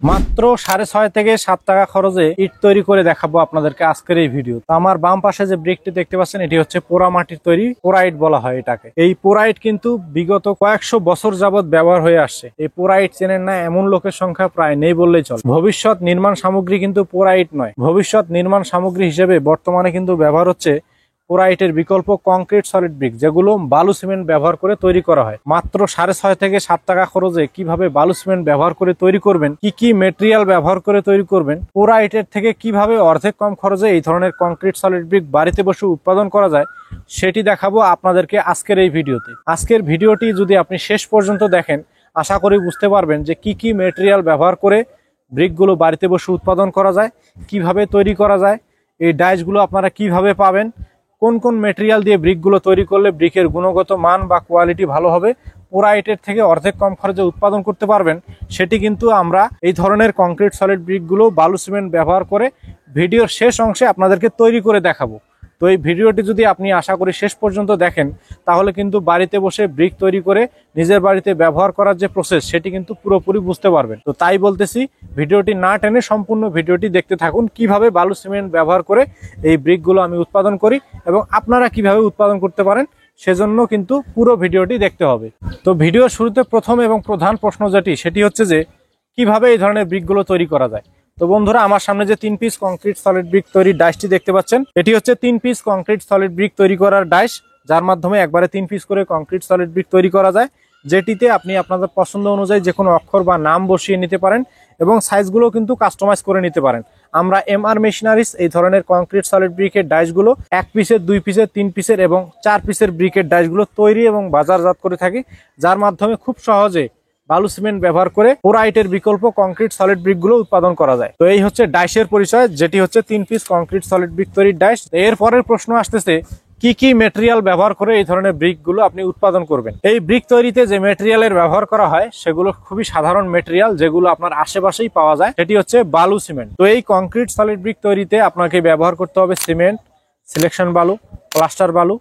মাত্র 6.5 থেকে 7 টাকা খরচে ইট তৈরি করে দেখাবো আপনাদেরকে আজকের এই ভিডিও। তো আমার বাম পাশে যে ব্রিকটি দেখতে পাচ্ছেন এটি হচ্ছে পোড়া মাটির তৈরি, পোড়া ইট বলা হয় এটাকে। এই পোড়া ইট কিন্তু বিগত কয়েকশো বছর যাবত ব্যবহার হয়ে আসছে। এই পোড়া ইট চেনেন না এমন লোকের সংখ্যা প্রায় নেই বললেই চলে। ভবিষ্যৎ নির্মাণ সামগ্রী কিন্তু পোড়া ইট নয়, ভবিষ্যৎ নির্মাণ সামগ্রী হিসেবে বর্তমানে কিন্তু ব্যবহার হচ্ছে পোড়া ইটের বিকল্প কংক্রিট সলিড ব্রিক, যেগুলো বালু সিমেন্ট ব্যবহার করে তৈরি করা হয়। মাত্র 6.5 থেকে 7 টাকা খরচে কিভাবে বালু সিমেন্ট ব্যবহার করে তৈরি করবেন, কি কি মেটেরিয়াল ব্যবহার করে তৈরি করবেন, পোড়া ইটের থেকে কিভাবে অর্ধেক কম খরচে এই ধরনের কংক্রিট সলিড ব্রিক বাড়িতে বসে উৎপাদন করা যায়, সেটি দেখাবো আপনাদেরকে আজকের এই ভিডিওতে। আজকের ভিডিওটি যদি আপনি শেষ পর্যন্ত দেখেন, আশা করি বুঝতে পারবেন যে কি কি মেটেরিয়াল ব্যবহার করে ব্রিকগুলো বাড়িতে বসে উৎপাদন করা যায়, কিভাবে তৈরি করা যায়, এই ডাইসগুলো আপনারা কিভাবে পাবেন, কোন কোন মেটেরিয়াল দিয়ে ব্রিকগুলো তৈরি করলে ব্রিকের গুণগত মান বা কোয়ালিটি ভালো হবে, পোড়া ইটের থেকে অর্ধেক কম খরচে উৎপাদন করতে পারবেন, সেটি কিন্তু আমরা এই ধরনের কংক্রিট সলিড ব্রিকগুলো বালু সিমেন্ট ব্যবহার করে ভিডিওর শেষ অংশে আপনাদেরকে তৈরি করে দেখাবো। তো এই ভিডিওটি যদি আপনি আশা করি শেষ পর্যন্ত দেখেন, তাহলে কিন্তু বাড়িতে বসে ব্রিক তৈরি করে নিজের বাড়িতে ব্যবহার করার যে প্রসেস, সেটি কিন্তু পুরোপুরি বুঝতে পারবেন। তো তাই বলতেছি, ভিডিওটি না টেনে সম্পূর্ণ ভিডিওটি দেখতে থাকুন, কিভাবে বালু সিমেন্ট ব্যবহার করে এই ব্রিকগুলো আমি উৎপাদন করি এবং আপনারা কিভাবে উৎপাদন করতে পারেন, সেজন্য কিন্তু পুরো ভিডিওটি দেখতে হবে। তো ভিডিওর শুরুতে প্রথম এবং প্রধান প্রশ্ন যেটি, সেটি হচ্ছে যে কিভাবে এই ধরনের ব্রিকগুলো তৈরি করা যায়। তো বন্ধুরা, আমার সামনে যে 3 পিস কংক্রিট সলিড ব্রিক তৈরির ডাইসটি দেখতে পাচ্ছেন, এটি হচ্ছে 3 পিস কংক্রিট সলিড ব্রিক তৈরি করার ডাইস, যার মাধ্যমে একবারে 3 পিস করে কংক্রিট সলিড ব্রিক তৈরি করা যায়, যেটিতে আপনি আপনাদের পছন্দ অনুযায়ী যে কোনো অক্ষর বা নাম বসিয়ে নিতে পারেন এবং সাইজগুলো কিন্তু কাস্টমাইজ করে নিতে পারেন। আমরা MR মেশিনারিজ এই ধরনের কংক্রিট সলিড ব্রিকের ডাইসগুলো 1 পিসের, 2 পিসের, 3 পিসের এবং 4 পিসের ব্রিকের ডাইসগুলো তৈরি এবং বাজারজাত করে থাকি, যার মাধ্যমে খুব সহজে বালু সিমেন্ট ব্যবহার করে পোড়া ইটের বিকল্প কংক্রিট সলিড ব্রিকগুলো উৎপাদন করা যায়। তো এই হচ্ছে ডাইসের পরিচয়, যেটি হচ্ছে 3 পিস কংক্রিট সলিড ব্রিক তৈরির ডাইস। এর পরের প্রশ্ন আসতেছে, কি কি মেটেরিয়াল ব্যবহার করে এই ধরনের ব্রিকগুলো আপনি উৎপাদন করবেন। এই ব্রিক তৈরিতে যে মেটেরিয়ালের ব্যবহার করা হয়, সেগুলো খুবই সাধারণ মেটেরিয়াল, যেগুলো আপনার আশেপাশেই পাওয়া যায়, সেটি হচ্ছে বালু সিমেন্ট। তো এই কংক্রিট সলিড ব্রিক তৈরিতে আপনাকে ব্যবহার করতে হবে সিমেন্ট, সিলেকশন বালু, প্লাস্টার বালু,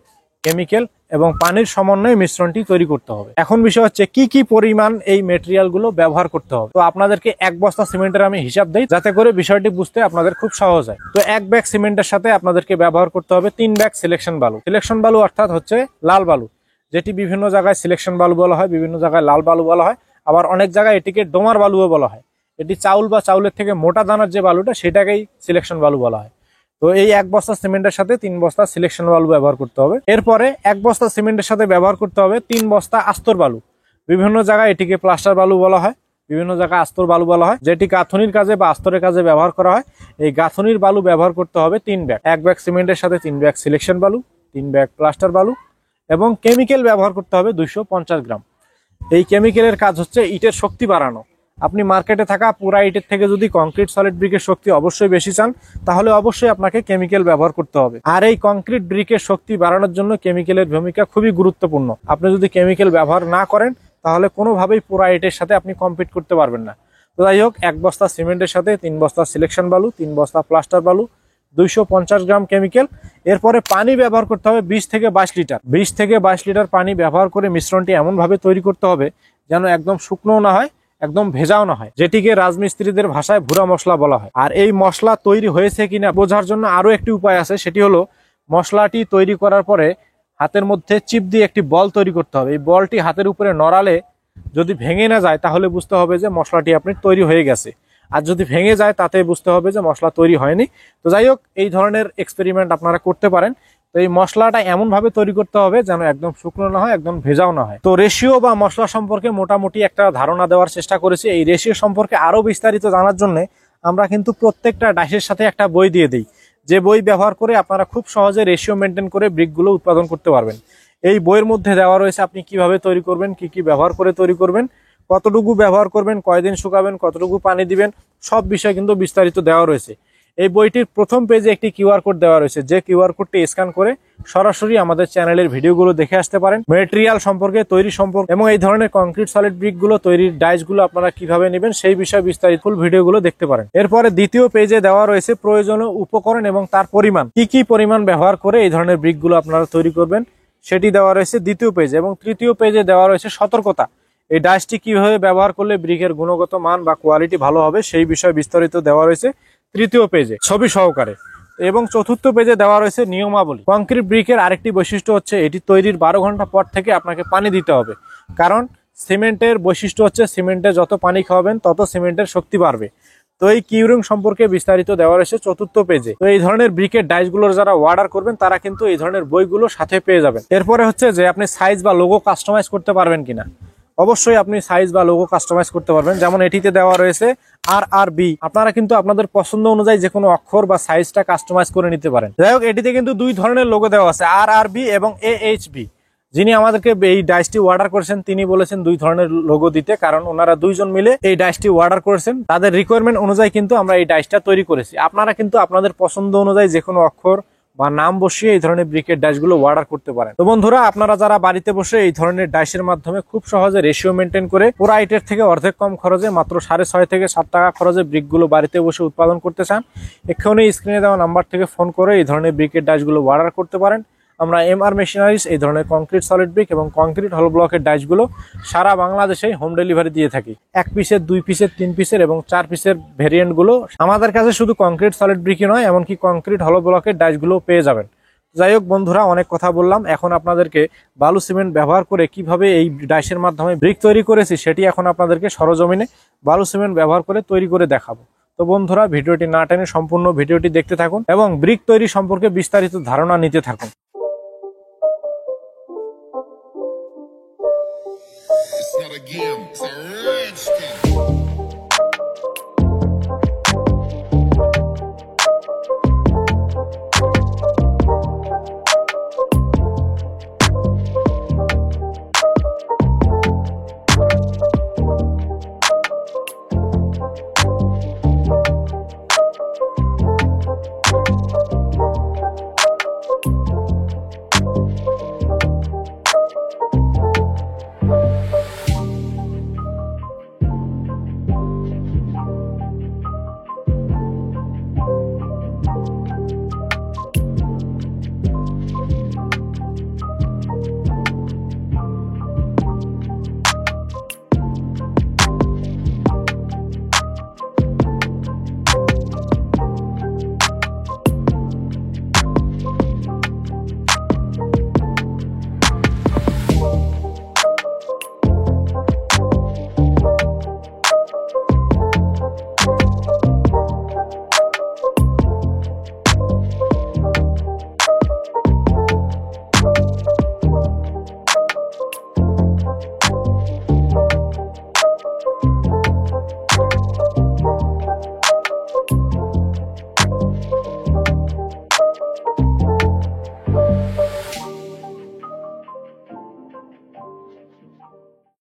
কেমিক্যাল এবং পানির সমন্বয়ে মিশ্রণটি তৈরি করতে হবে। এখন বিষয় হচ্ছে কি কি পরিমাণ এই মেটেরিয়াল গুলো ব্যবহার করতে হবে। তো আপনাদেরকে 1 বস্তা সিমেন্টের আমি হিসাব দেই, যাতে করে বিষয়টি বুঝতে আপনাদের খুব সহজ হয়। তো 1 ব্যাগ সিমেন্টের সাথে আপনাদেরকে ব্যবহার করতে হবে 3 ব্যাগ সিলেকশন বালু। সিলেকশন বালু অর্থাৎ হচ্ছে লাল বালু, যেটি বিভিন্ন জায়গায় সিলেকশন বালু বলা হয়, বিভিন্ন জায়গায় লাল বালু বলা হয়, আবার অনেক জায়গায় এটিকে ডোমার বালুও বলা হয়। এটি চাউল বা চাউলের থেকে মোটা দানার যে বালুটা, সেটাকেই সিলেকশন বালু বলা হয়। তো এই 1 বস্তা সিমেন্টের সাথে 3 বস্তা সিলেকশন বালু ব্যবহার করতে হবে। এরপরে 1 বস্তা সিমেন্টের সাথে ব্যবহার করতে হবে 3 বস্তা আস্তর বালু। বিভিন্ন জায়গায় এটিকে প্লাস্টার বালু বলা হয়, বিভিন্ন জায়গায় আস্তর বালু বলা হয়, যেটি গাঁথনির কাজে বা আস্তরের কাজে ব্যবহার করা হয়। এই গাঁথনির বালু ব্যবহার করতে হবে 3 ব্যাগ। 1 ব্যাগ সিমেন্টের সাথে 3 ব্যাগ সিলেকশন বালু, 3 ব্যাগ প্লাস্টার বালু এবং কেমিক্যাল ব্যবহার করতে হবে 250 গ্রাম। এই কেমিক্যালের কাজ হচ্ছে ইটের শক্তি বাড়ানো। আপনি মার্কেটে থাকা পোড়া ইটের থেকে যদি কংক্রিট সলিড ব্রিকের শক্তি অবশ্যই বেশি চান, তাহলে অবশ্যই আপনাকে কেমিক্যাল ব্যবহার করতে হবে। আর এই কংক্রিট ব্রিকের শক্তি বাড়ানোর জন্য কেমিক্যালের ভূমিকা খুবই গুরুত্বপূর্ণ। আপনি যদি কেমিক্যাল ব্যবহার না করেন, তাহলে কোনোভাবেই পোড়া ইটের সাথে আপনি কম্পিট করতে পারবেন না। তো যাই হোক, 1 বস্তা সিমেন্টের সাথে 3 বস্তা সিলেকশন বালু, 3 বস্তা প্লাস্টার বালু, 250 গ্রাম কেমিক্যাল। এরপরে পানি ব্যবহার করতে হবে 20 থেকে 22 লিটার। 20 থেকে 22 লিটার পানি ব্যবহার করে মিশ্রণটি এমনভাবে তৈরি করতে হবে যেন একদম শুকনো না হয়, একদম ভেজাও না হয়, যেটিকে রাজমিস্ত্রিদের ভাষায় ভুরা মশলা বলা হয়। আর এই মশলা তৈরি হয়েছে কিনা বোঝার জন্য আরো একটি উপায় আছে, সেটি হলো মশলাটি তৈরি করার পরে হাতের মধ্যে চিপ দিয়ে একটি বল তৈরি করতে হবে। এই বলটি হাতের উপরে নড়ালে যদি ভেঙে না যায়, তাহলে বুঝতে হবে যে মশলাটি আপনার তৈরি হয়ে গেছে। আর যদি ভেঙে যায়, তাতে বুঝতে হবে যে মশলা তৈরি হয়নি। তো যাই হোক, এই ধরনের এক্সপেরিমেন্ট আপনারা করতে পারেন। তো এই মশলাটা এমন ভাবে তৈরি করতে হবে যেন একদম শুকনো না হয়, একদম ভেজাও না হয়। তো রেশিও বা মশলা সম্পর্কে মোটামুটি একটা ধারণা দেওয়ার চেষ্টা করেছি। এই রেশিও সম্পর্কে আরো বিস্তারিত জানার জন্য আমরা কিন্তু প্রত্যেকটা ডাইসের সাথে একটা বই দিয়ে দিই, যে বই ব্যবহার করে আপনারা খুব সহজে রেশিও মেনটেন করে ব্রিকগুলো উৎপাদন করতে পারবেন। এই বইয়ের মধ্যে দেওয়া রয়েছে আপনি কিভাবে তৈরি করবেন, কি কি ব্যবহার করে তৈরি করবেন, কতটুকু ব্যবহার করবেন, কয়দিন শুকাবেন, কতটুকু পানি দিবেন, সব বিষয় কিন্তু বিস্তারিত দেওয়া রয়েছে। এই বইটির প্রথম পেজে একটি কিউআর কোড দেওয়া রয়েছে, যে কিউআর কোডটি স্ক্যান করে সরাসরি আমাদের চ্যানেলের ভিডিওগুলো দেখে আসতে পারেন। মেটেরিয়াল সম্পর্কে, তৈরি সম্পর্কে এবং এই ধরনের কংক্রিট সলিড ব্রিকগুলো তৈরির ডাইসগুলো আপনারা কিভাবে নেবেন, সেই বিষয়ে বিস্তারিত ফুল ভিডিওগুলো দেখতে পারেন। এরপরে দ্বিতীয় পেজে দেওয়া রয়েছে প্রয়োজনীয় উপকরণ এবং তার পরিমাণ, কি কি পরিমাণ ব্যবহার করে এই ধরনের ব্রিকগুলো আপনারা তৈরি করবেন, সেটি দেওয়া রয়েছে দ্বিতীয় পেজে। এবং তৃতীয় পেজে দেওয়া রয়েছে সতর্কতা। এই ডাইসটি কিভাবে ব্যবহার করলে ব্রিকের গুণগত মান বা কোয়ালিটি ভালো হবে সেই বিষয়ে বিস্তারিত দেওয়া রয়েছে তৃতীয় পেজে ছবি সহকারে। এবং চতুর্থ পেজে দেওয়া রয়েছে নিয়মাবলী। কংক্রিট ব্রিকের আরেকটি বৈশিষ্ট্য হচ্ছে এটি তৈরির 12 ঘন্টা পর থেকে আপনাকে পানি দিতে হবে, কারণ সিমেন্টের বৈশিষ্ট্য হচ্ছে সিমেন্টে যত পানি খাওয়াবেন তত সিমেন্টের শক্তি বাড়বে। তো এই কিউরিং সম্পর্কে বিস্তারিত দেওয়া রয়েছে চতুর্থ পেজে। তো এই ধরনের ব্রিকের ডাইসগুলোর যারা অর্ডার করবেন তারা কিন্তু এই ধরনের বইগুলো সাথে পেয়ে যাবেন। এরপরে হচ্ছে যে আপনি সাইজ বা লোগো কাস্টমাইজ করতে পারবেন কিনা। অবশ্যই আপনি সাইজ বা লোগো কাস্টমাইজ করতে পারবেন। যেমন এটিতে দেওয়া রয়েছে RRB, আপনারা কিন্তু আপনাদের পছন্দ অনুযায়ী যে কোনো অক্ষর বা সাইজটা কাস্টমাইজ করে নিতে পারেন। যাই হোক, এটিতে কিন্তু দুই ধরনের লোগো দেওয়া আছে, RRB এবং AHB। যিনি আমাদেরকে এই ডাইসটি অর্ডার করেছেন তিনি বলেছেন দুই ধরনের লোগো দিতে, কারণ ওনারা দুইজন মিলে এই ডাইসটি অর্ডার করেছেন। তাদের রিকোয়ারমেন্ট অনুযায়ী কিন্তু আমরা এই ডাইসটা তৈরি করেছি। আপনারা কিন্তু আপনাদের পছন্দ অনুযায়ী যে কোনো অক্ষর বা নাম বসিয়ে এই ধরনের ব্রিকের ডাইসগুলো অর্ডার করতে পারেন। তো বন্ধুরা, আপনারা যারা বাড়িতে বসে এই ধরনের ডাইসের মাধ্যমে খুব সহজে রেশিও মেনটেন করে পোরাইটের থেকে অর্ধেক কম খরচে মাত্র 6.5 থেকে 7 টাকা খরচে ব্রিকগুলো বাড়িতে বসে উৎপাদন করতে চান, এক্ষুনি স্ক্রিনে দেওয়া নাম্বার থেকে ফোন করে এই ধরনের ব্রিকের ডাইসগুলো অর্ডার করতে পারেন। আমরা MR মেশিনারিজ এই ধরনের কংক্রিট সলিড ব্রিক এবং কংক্রিট হলো ব্লকের ডাইসগুলো সারা বাংলাদেশেই হোম ডেলিভারি দিয়ে থাকি। 1 পিসের, 2 পিসের, 3 পিসের এবং 4 পিসের ভেরিয়েন্টগুলো আমাদের কাছে শুধু কংক্রিট সলিড ব্রিকই নয়, এমনকি কংক্রিট হলো ব্লকের ডাইসগুলো পেয়ে যাবেন। যাই হোক বন্ধুরা, অনেক কথা বললাম। এখন আপনাদেরকে বালু সিমেন্ট ব্যবহার করে কিভাবে এই ডাইসের মাধ্যমে ব্রিক তৈরি করেছি সেটি এখন আপনাদেরকে সরজমিনে বালু সিমেন্ট ব্যবহার করে তৈরি করে দেখাবো। তো বন্ধুরা, ভিডিওটি না টেনে সম্পূর্ণ ভিডিওটি দেখতে থাকুন এবং ব্রিক তৈরি সম্পর্কে বিস্তারিত ধারণা নিতে থাকুন। It's not a game.